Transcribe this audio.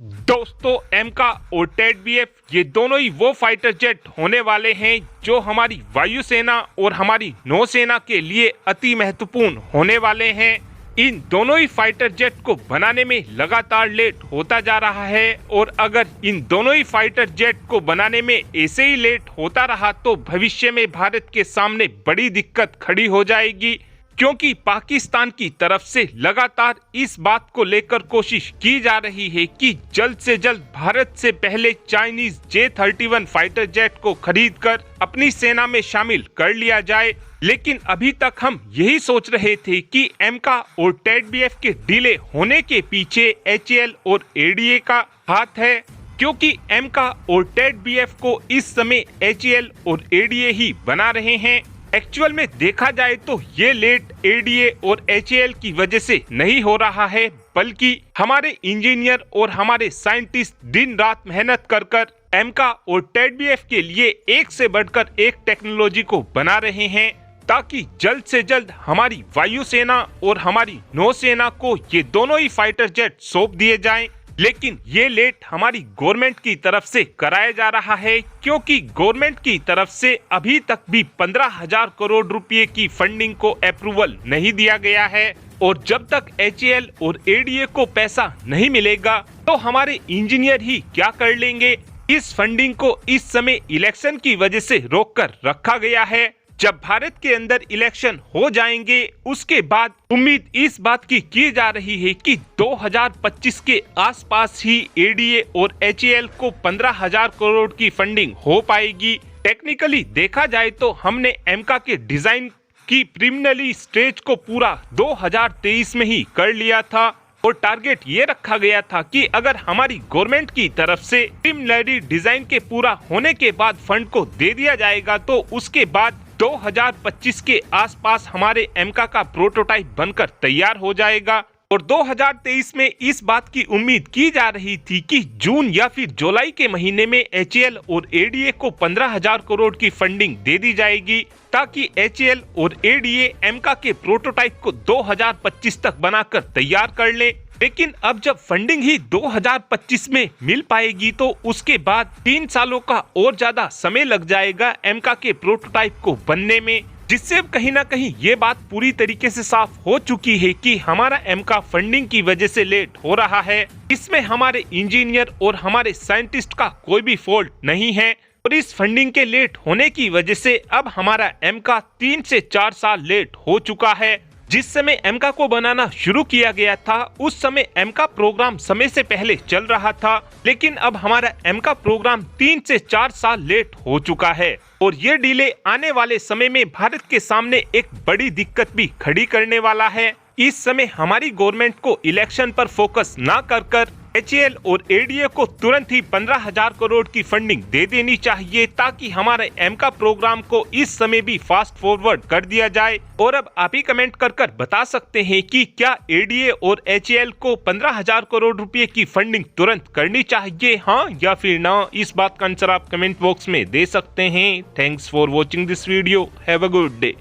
दोस्तों एमका और टेडबीएफ ये दोनों ही वो फाइटर जेट होने वाले हैं जो हमारी वायुसेना और हमारी नौसेना के लिए अति महत्वपूर्ण होने वाले हैं। इन दोनों ही फाइटर जेट को बनाने में लगातार लेट होता जा रहा है और अगर इन दोनों ही फाइटर जेट को बनाने में ऐसे ही लेट होता रहा तो भविष्य में भारत के सामने बड़ी दिक्कत खड़ी हो जाएगी, क्योंकि पाकिस्तान की तरफ से लगातार इस बात को लेकर कोशिश की जा रही है कि जल्द से जल्द भारत से पहले चाइनीज J-31 फाइटर जेट को खरीदकर अपनी सेना में शामिल कर लिया जाए। लेकिन अभी तक हम यही सोच रहे थे कि एमका और टेडबीएफ के डिले होने के पीछे HAL और ADA का हाथ है, क्योंकि एमका और टेडबीएफ को इस समय HAL और ADA ही बना रहे हैं। एक्चुअल में देखा जाए तो ये लेट ADA और HAL की वजह से नहीं हो रहा है, बल्कि हमारे इंजीनियर और हमारे साइंटिस्ट दिन रात मेहनत कर एमका और टेडबीएफ के लिए एक से बढ़कर एक टेक्नोलॉजी को बना रहे हैं, ताकि जल्द से जल्द हमारी वायुसेना और हमारी नौसेना को ये दोनों ही फाइटर जेट सौंप दिए जाएं। लेकिन ये लेट हमारी गवर्नमेंट की तरफ से कराया जा रहा है, क्योंकि गवर्नमेंट की तरफ से अभी तक भी 15,000 करोड़ रुपए की फंडिंग को अप्रूवल नहीं दिया गया है। और जब तक HAL और ADA को पैसा नहीं मिलेगा तो हमारे इंजीनियर ही क्या कर लेंगे। इस फंडिंग को इस समय इलेक्शन की वजह से रोक कर रखा गया है। जब भारत के अंदर इलेक्शन हो जाएंगे उसके बाद उम्मीद इस बात की जा रही है कि 2025 के आसपास ही ADA और HAL को 15,000 करोड़ की फंडिंग हो पाएगी। टेक्निकली देखा जाए तो हमने एमका के डिजाइन की प्रिलिमिनरी स्टेज को पूरा 2023 में ही कर लिया था और टारगेट ये रखा गया था कि अगर हमारी गवर्नमेंट की तरफ से प्रिलिमिनरी डिजाइन के पूरा होने के बाद फंड को दे दिया जाएगा तो उसके बाद 2025 के आसपास हमारे एमका का प्रोटोटाइप बनकर तैयार हो जाएगा। और 2023 में इस बात की उम्मीद की जा रही थी कि जून या फिर जुलाई के महीने में HAL और ADA को 15,000 करोड़ की फंडिंग दे दी जाएगी, ताकि HAL और ADA एमका के प्रोटोटाइप को 2025 तक बनाकर तैयार कर ले। लेकिन अब जब फंडिंग ही 2025 में मिल पाएगी तो उसके बाद 3 सालों का और ज्यादा समय लग जाएगा एमका के प्रोटोटाइप को बनने में, जिससे कहीं ना कहीं ये बात पूरी तरीके से साफ हो चुकी है कि हमारा एमका फंडिंग की वजह से लेट हो रहा है। इसमें हमारे इंजीनियर और हमारे साइंटिस्ट का कोई भी फॉल्ट नहीं है। और इस फंडिंग के लेट होने की वजह से अब हमारा एमका 3 से 4 साल लेट हो चुका है। जिस समय एमका को बनाना शुरू किया गया था उस समय एमका प्रोग्राम समय से पहले चल रहा था, लेकिन अब हमारा एमका प्रोग्राम 3 से 4 साल लेट हो चुका है। और ये डिले आने वाले समय में भारत के सामने एक बड़ी दिक्कत भी खड़ी करने वाला है। इस समय हमारी गवर्नमेंट को इलेक्शन पर फोकस ना कर HAL और ADA को तुरंत ही 15,000 करोड़ की फंडिंग दे देनी चाहिए, ताकि हमारे एमका प्रोग्राम को इस समय भी फास्ट फॉरवर्ड कर दिया जाए। और अब आप ही कमेंट कर बता सकते हैं कि क्या ADA और HAL को 15,000 करोड़ रुपए की फंडिंग तुरंत करनी चाहिए, हाँ या फिर ना। इस बात का आंसर आप कमेंट बॉक्स में दे सकते हैं। Thanks for watching this video. Have a good day.